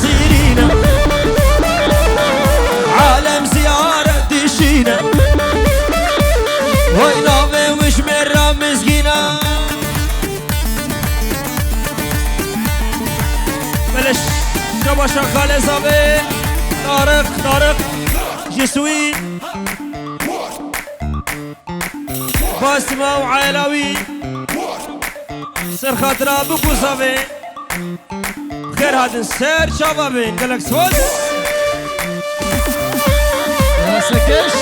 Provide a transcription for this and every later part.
سيرينا عالم زيارة دشينا وينافي وش مرة مسكينة بلش جبا شغال زابي طارق جسوي باسمة وعيلاوي سر خاطرة بكو زابي خير هاد السير شبابين قالك سوز يا سكش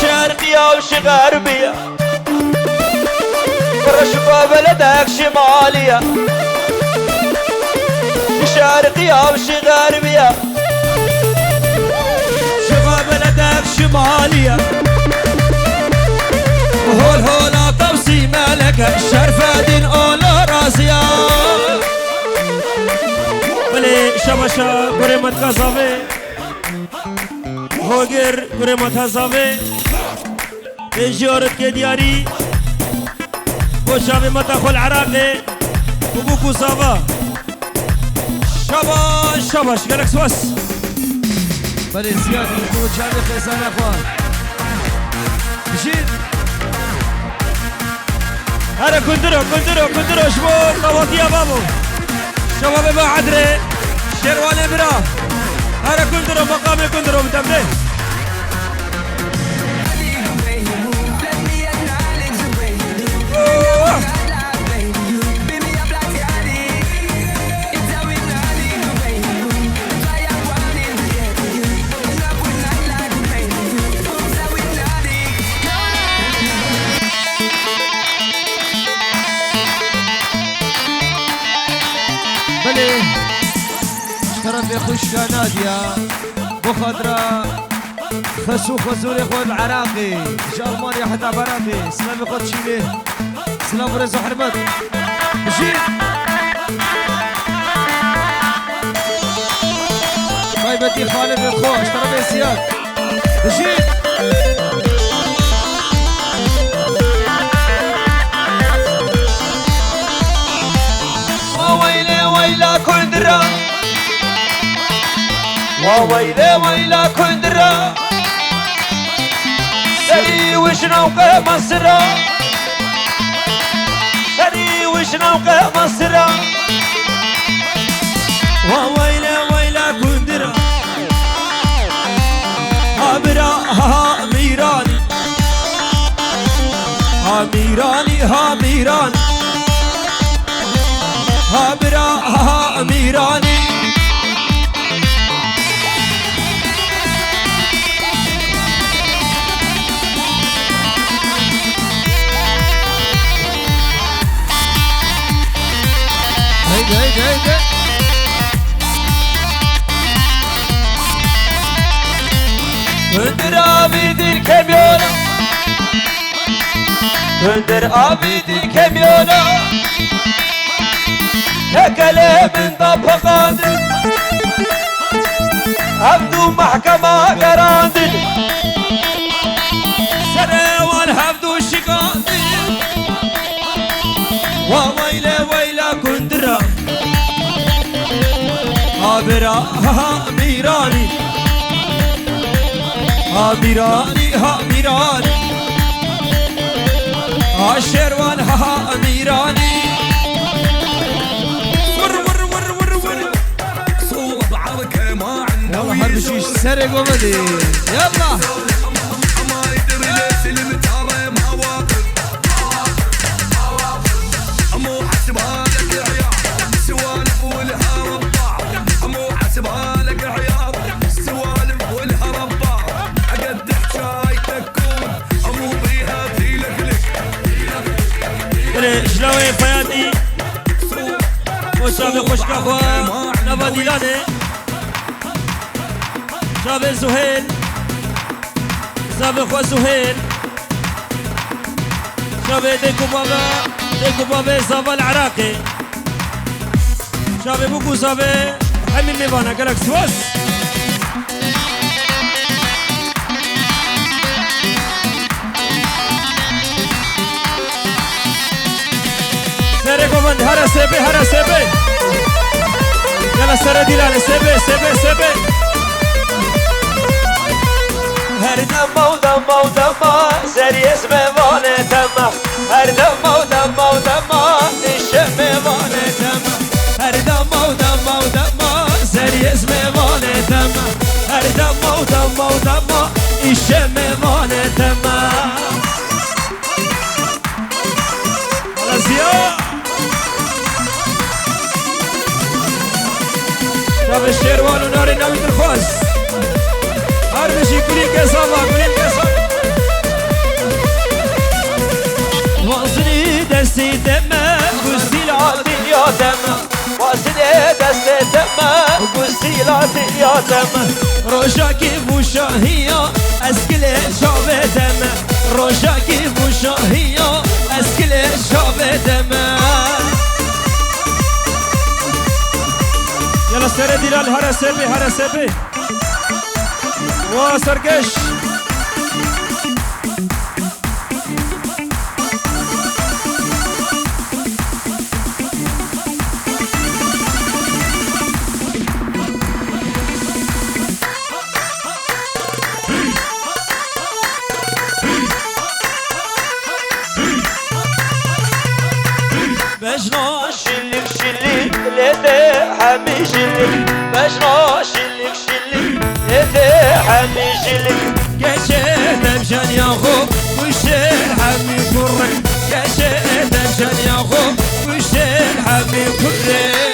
شرقية وش غربية رشفة بلدك شمالية شرقية وش غربية شفا بلدك شمالية وهول هولا طبسي ملكة الشرفة دين أولا راسية ولي شبشا بريمت غزافي هوغر بريمت هزافي بجورت كدياري وشافي متاخو العراقي وبوكو صافا شباش قالك سوس بلي زياد يكون شامي خيسان يا اخوان مشيت هذا كندرو شباب طواتي يا بابو شباب با عدري شيروان برا هذا كندرو مقامي كندرو متمني بلي شرف يا خوش نادية بخضرة خسوخ وزوري خود العراقي جرمانيا حتى براقي سلام خود شيلي سلام رزق حرمت مشيت طيبتي خالد الخوش اشترى بي زياد مشيت ويلا كندرة ويلا كندرة سري وشنوقة مصرة سري وشنوقة مصرة ويلا كندرة هابرا ميراني ميراني هابرا ميراني هيدا كندر عبيد الكاميونة كندر عبيد الكاميونة يا كلام من طبقات عبدو محكمة قراندل سرى والحبدو شقاندل ويلا كندرة هابرا ميراني ميراني شيروان ميراني يلا حرب شيش سرق ومدي يلا شلوي فياتي وشافي خوش كفوا نبا ديلاني شافي زهيل شافي خو زهيل شافي ديكو بابا زافا العراقي شافي بوكو شافي حمي الميفانا قالك سواس سيري كوماند هرا سيبي يلا سيري ديلان سيبي هر دم و دم سری اسم وانه تمام هر دم و دم نشم وانه تمام هر دم و دم سری اسم وانه تمام هر دم و دم ایشم وانه تمام رزیا شب الشیروان و نار نوی درخواست هر بشی کلین کسابا وازنی دستی دمه گستیلا دنیا دمه وازنی دستی دمه گستیلا دنیا دمه روشاکی بوشاهیا اسکل شابه دمه روشاکی بوشاهیا اسکل شابه دمه يلا سيري ديلال هرا سيبي وسرقش بجنا شلك لدي حمي شلك بجنا شلك لدي حمي شلك قشيت مشان ياخو وشيل حمي كرك قشيت مشان ياخو وشيل حمي كرك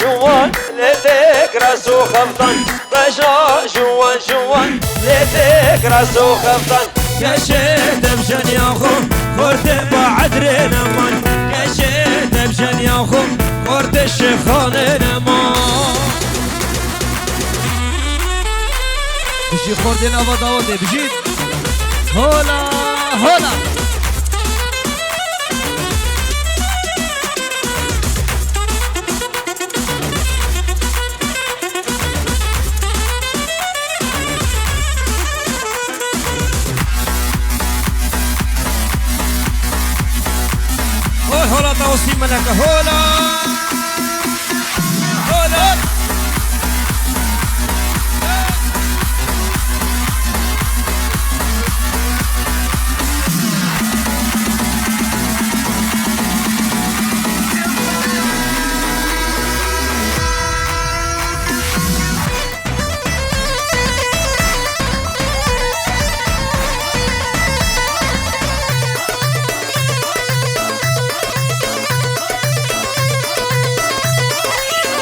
جوان لديك راسو خفضان بجا جوان لديك راسو خفضان قشيت مشان ياخو خورت بعدرين امان قشيت مشان ياخو خورت الشيخان امان بشي خوردين أبا داودي بجيت هولا هولا توصي منك هولا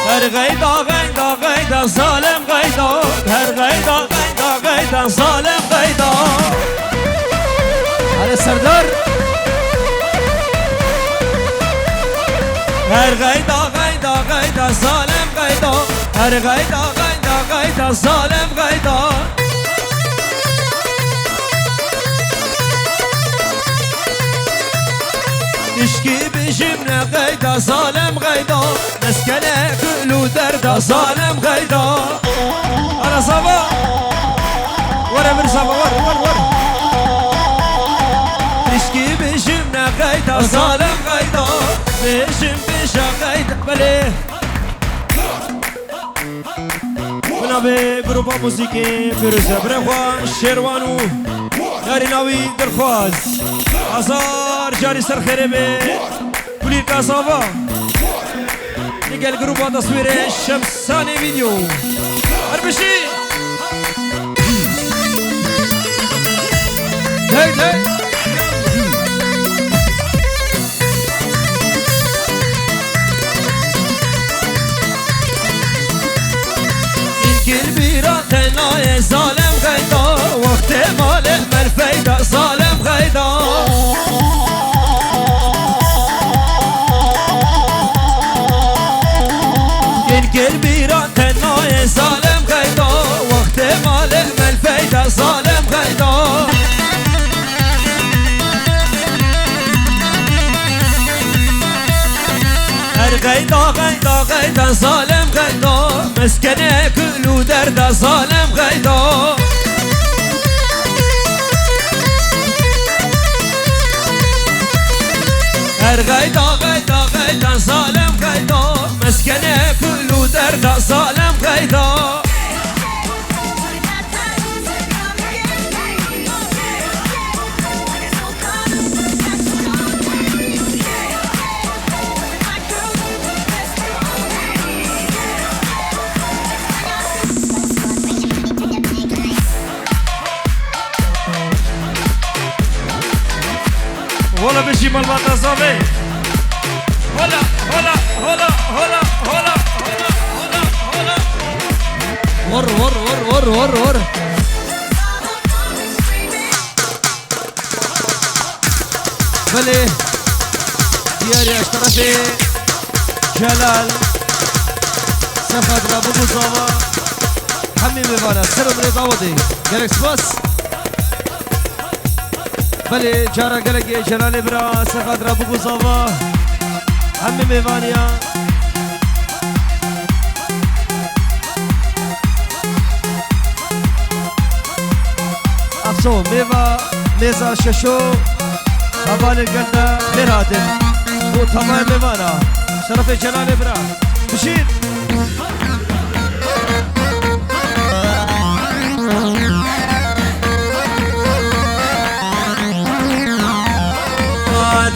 هر غيدا ظالم غيدا هر غيدا ظالم غيدا على السردار هر غيدا ظالم غيدا هر غيدا ظالم غيدا تشكي بجبنا غيدا ظالم غيدا مسكنة كل دردا ظالم غيدا أنا صبا ورا من صبا ورا تشكي بجبنا غيدا ظالم غيدا بجم بجا غيدا بليه ونا بجروبا موسيقي بروزا برخوا شيروانو داري ناوي درخواز هزار جاري سر خيري بي كلي كاسافا نيجي جروبا تصوير شمساني فيديو هربشي هاي كل بيرا تناي ظالم غيدا وقت مال الفايدة ظالم غيدا قلبي تناي سالم غيدا وقت مال من فايدة سالم غيدا غيدا سالم غيدا مسكنه كلو درد سالم غيدا غيدا سالم غيدا مسكنه كلو درد سالم غيدا ولا بشي مالباطة صافي هلا هلا هلا هلا هلا هلا هلا ور ور ور ور ور ور بلي دياري اشترفي جلال سفد رابو صافا حمي ميفانا سرو من داودي جالكس باس بله جارا گلگی جلال برا سفاد رابو گزاوا همه میوانیا افسو میوا میزا ششو حوال گنده میرادن و تمام میوانا شرف جلال برا بشید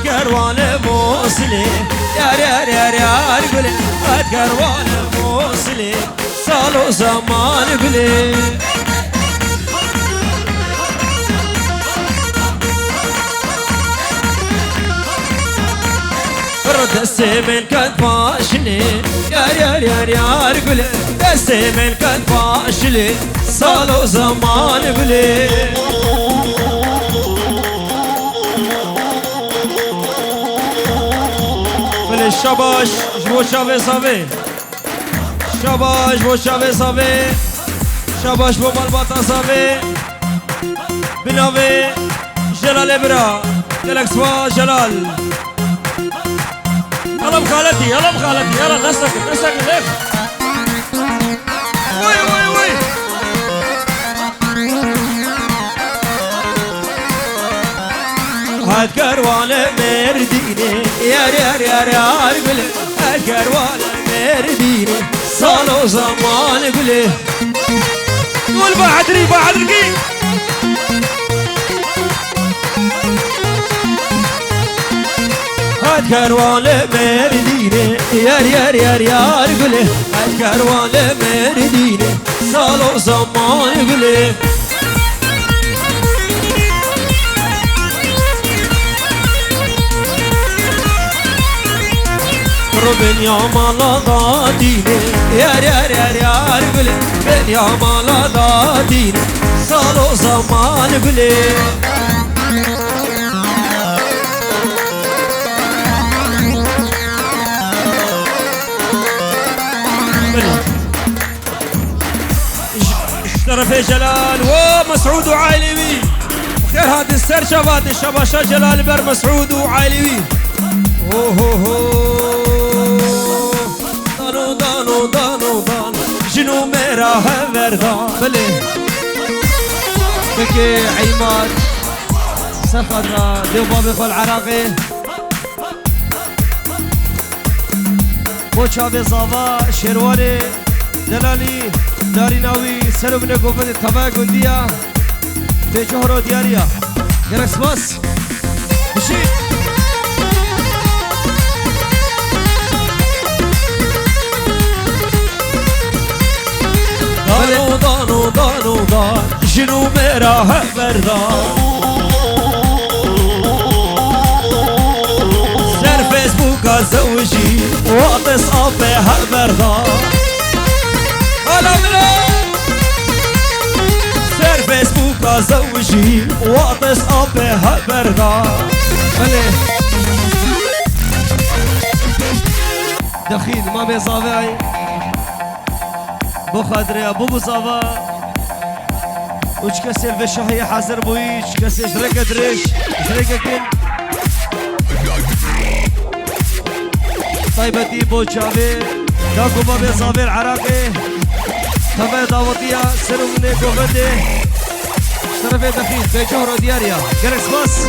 كروان موصلي يا يا يا يا قولي كروان موصلي صالو زمان قولي رد السمن كان فاشلي يا يا يا يا قولي السمن كان فاشلي صالو زمان قولي شاباش جو شاوه ساوه شاباش جو شاوه ساوه شاباش بو مالباتا ساوه بناوه جلال برا جلکسوا جلال يلا خالتي يلا نسك لف وي هاد كروان مرديني يا قولي هاد كروان مرديني صالو زمان قولي قول بعدري هاد كروان مرديني يا قولي هاد كروان مرديني صالو زمان قولي بن يا مالا ديني يا قولي بن يا مالا ديني صالو زمان قولي اشترف جلال ومسعود وعايلوي خير هذا السر شباب الشباشا جلال بر مسعود وعايلوي دانو جنو میرا ہے وردان بله بكي عيمات سفر ديو بابي خو العراقي بوچاوي زاوا شيرواني دلالي داريناوي سرو من قوفت تبا قنديا تجهرو دياريا جركس باس بشي دانو جنو میرا ہے وردان سر فيسبوك زوجي واطس ابي ہے وردان هلا بلا سر فيسبوك زوجي واطس ابي ہے وردان بله دخيل ما بيصافعي بو خاطر ابو مصطفى وش كسي الفشاهية حاضر بويش كسي شركة دريش شركة كن طيبة دي بو جاوي داكو بابي صابر عراقي طبعا دعوتيا سرمني قوغدي شرفة دخيل بجهر دياريا جرس باس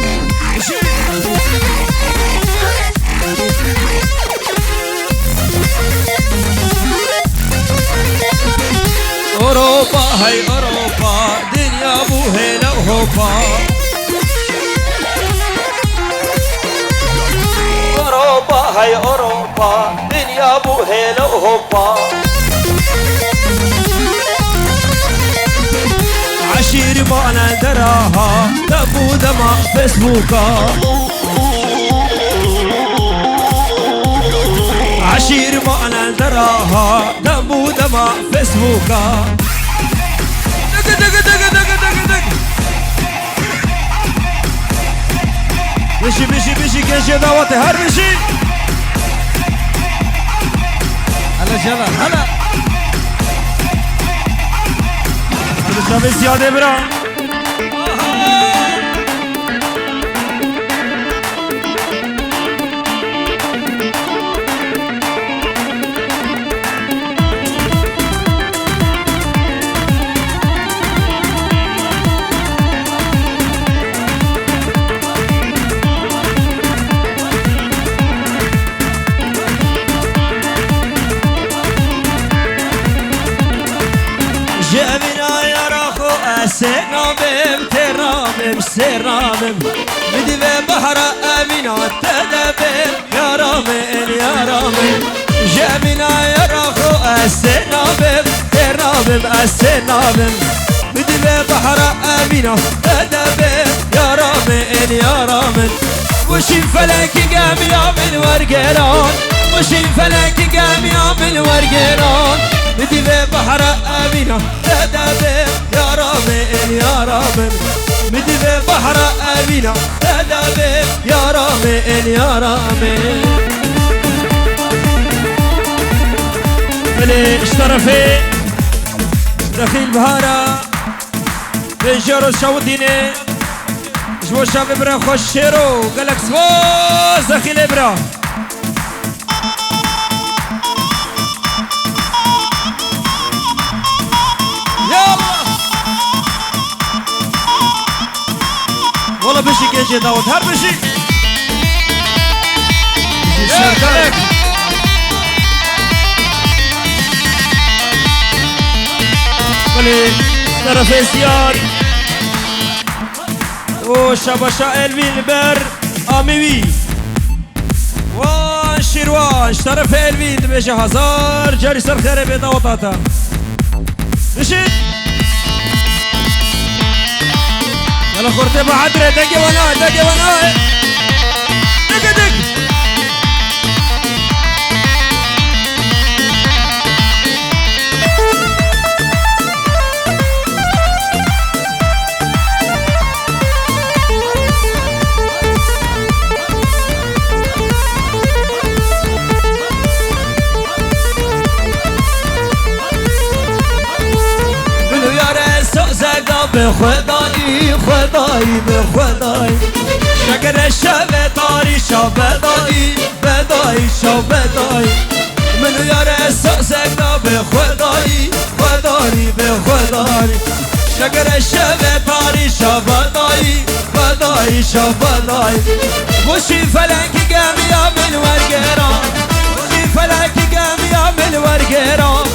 أوروبا هاي أوروبا دنيا مو هلا وهوبا أوروبا هاي أوروبا دنيا مو هلا وهوبا عشير ما أنا دراها دمو دما فيسبوكا عشير ما أنا دراها دمو دما فيسبوكا دق دق دق دق دق دق بشي بشي بشي كنشي دعوتي هر بشي هلا جبل هلا شافي زيادة برا سرامم ترامم سرامم بدي بحر أمينة تدبر يا رامن يا رامن جمينا يا رخو السرامم ترامم السرامم بدي بحر أمينة تدبر يا رامن يا رامن وشي فلك قام يا من ورقران وشي فلك قام يا من ورقران بدي بحر أمينة تدبر يا رامن يا رامن بدي بحر أمينة تدبر يا رامن يا رامن ملي اشترفي دخيل بهارا بنجارو شاوديني جوا شاب برا خوش شيرو قالك سواز دخيل برا والله بشي كيجي داود هر بشي شاركالك بلي طرف سيار و شباشا الوين بر آميوي وان شيروان طرف الوين بيجي هزار جاري سر خير بيدا وطاتا بشي يلا خورتي بعدري دقي وانا دقي وانا دق دق بخدایی خدایی بخدایی شگر شب تاری شب بدایی بدایی شب بدایی منو یار احساسک دا بخدایی خدایی بخدایی شگر شب تاری شب بدایی بدایی شب بدایی وشی فلنکی گمیا من ورگران وشی فلنکی گمیا من ورگران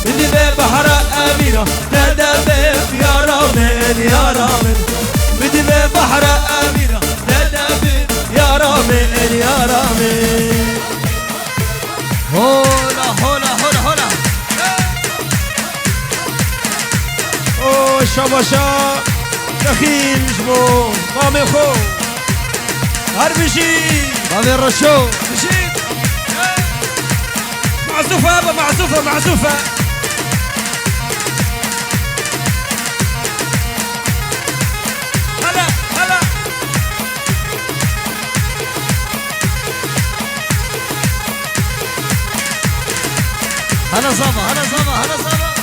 بدي بحر أمينة تدبر يا رامن يا رامن بدي بحر أمينة تدبر يا رامن يا رامن هولا هولا هولا هولا أوه شباشا دخيل جبو مامي خو هربشي مامي الرشو بشي معزوفة أبا معزوفة معزوفة هلا صبا هلا صبا هلا صبا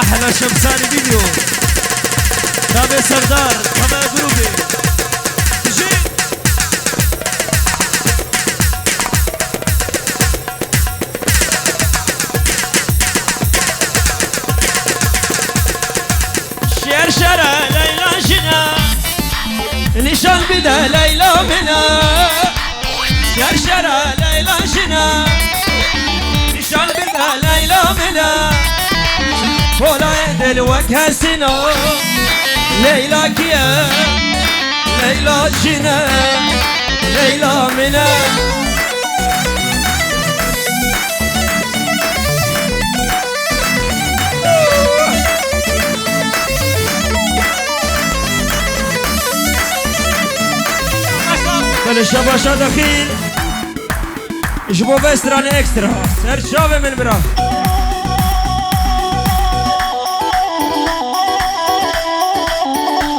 احلى شمساني فيديو تابع سردار تابع جروبي تجي شرشرة ليلى شنا نشان بدا ليلى منا شرشرة ليلى شنا نشان بدا ليلى منا ولا يدل وجه سنا ليلى كيا ليلى شنا ليلى منا الشباشا دخيل جبو بستران اكسترا سر شابه من برا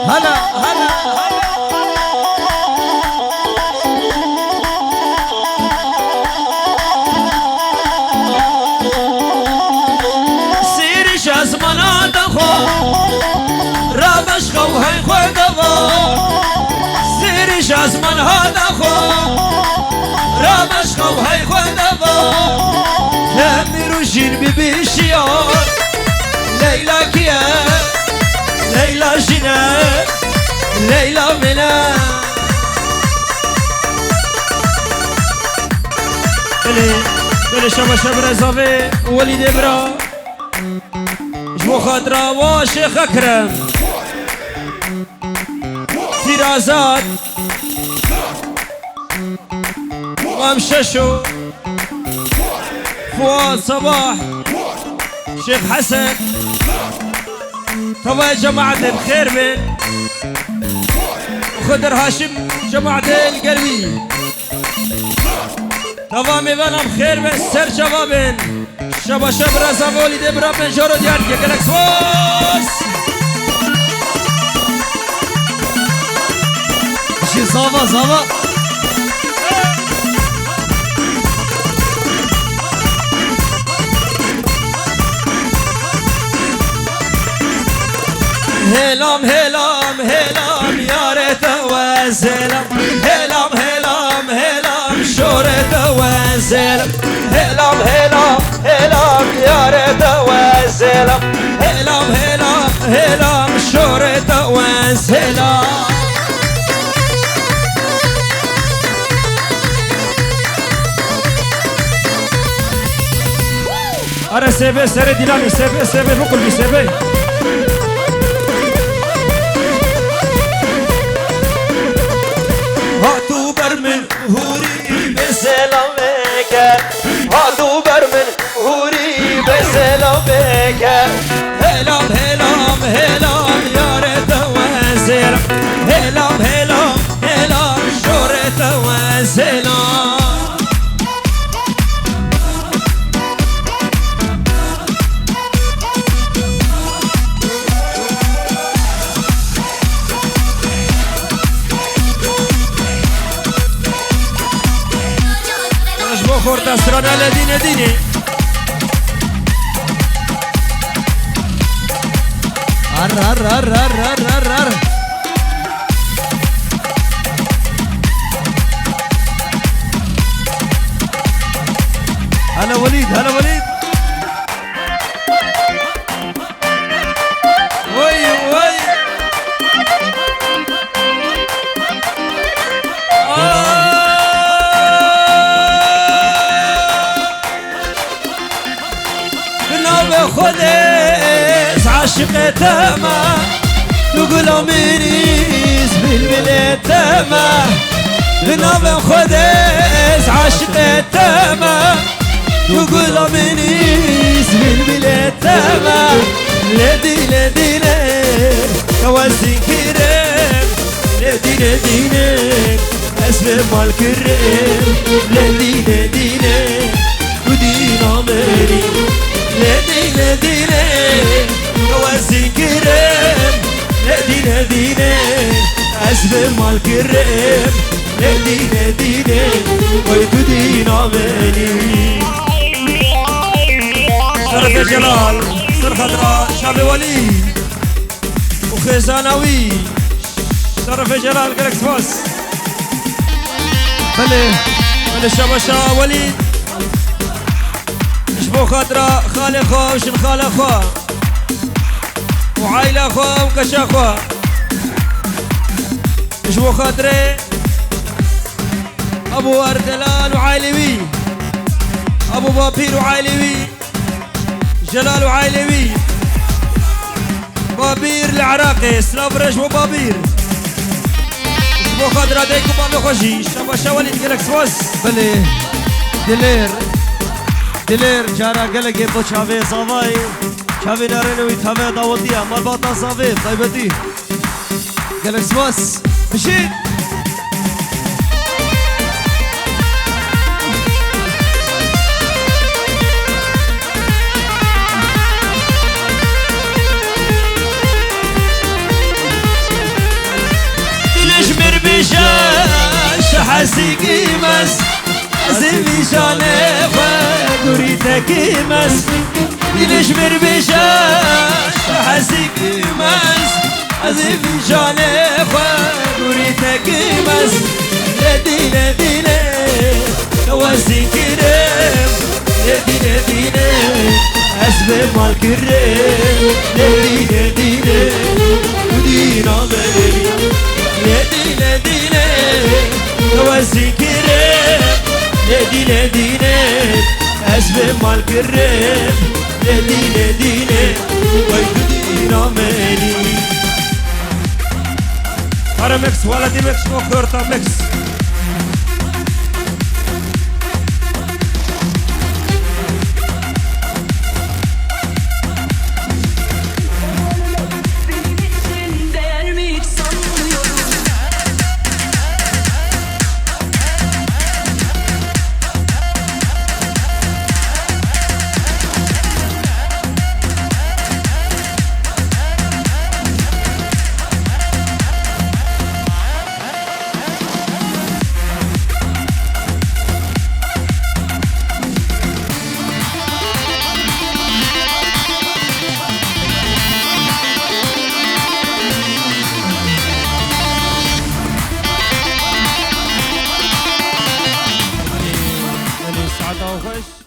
هلا هلا سيري شازمانا دخو رابش خو هاي خو دوا سيري شازمان هذا خو رابش خو هاي خو دوا لاميرو جين ببيشيار ليلى كيا ليلى جنا ليلى منا شبا شبرا زافي وليد برا جبو خاطرا وشيخ اكرم فرازات وامششو فؤاد صباح شيخ حسن طبعا جماعة الخير من وخضر هاشم جماعة القلبي طبعا ميبانا بخير من سر شبابين شبا شبرا زابولي دبرا من جورو ديالك يقلك سواس شي صافا صافا هلام هلام هلام يا ريت وزلم هلام هلام هلام شورت وزلم هلام هلام هلام يا ريت وزلم هلام هلام هلام شورت وزلم أنا سيبي سيري ديلاني سيبي سيبي فوق البي سيبي هاتو برمن هوري بسلامك هاتو برمن هوري بسلامك هلام هلام هلام يا ريت وزلم هلام هلام هلام شورت وزلم خورت استرانا لدينه ديني ار هلا وليد هلا وليد وي وي خدس عاشقته ما تقول اميريز بالبلاد ما بنام خدس عاشقته ما تقول اميريز بالبلاد ما لدي لدينا توازي كريم لدي لدينا اسم مال كريم لدي لدينا ودينا مري لدي لدينا توازي كريم لدي لدينا اسم مال كريم لدي لدينا ويتدينا مري شرف جلال سر خضراء شعبي وليد وخزانوي شرف جلال قلق فاس بله من الشبشة وليد شبو خضراء خالي خو وشن خالي خو وعائلة خو وكشا خو شبو خضري ابو اردلان وعائلوي ابو بابير وعائلوي جلال وعائلوي بابير العراقي سلافرش وبابير شبو خضرا ديكو بابي خوشي شبشة وليد قلق سواس بله دلیر جارا گلگی با چاوی زاوای چاوی نارنوی تاوی داودیا مرباطا زاوی طیبتی گلگ سواس بشید دلشمر بشاش حسيقي مس زمي شانه دوری تکیمس دلش مر بشاش حسیقی مس از فیشانه دوری تکیمس ندینه دینه نوازی کرم ندینه دینه حسب مال کرم ندینه دینه دینه ملی ندینه دینه نوازی کرم ندینه دینه اسب مال كرم دينه دينه ويدينا مالي. أنا ميكس ولا دي ميكس مو كورتا ميكس.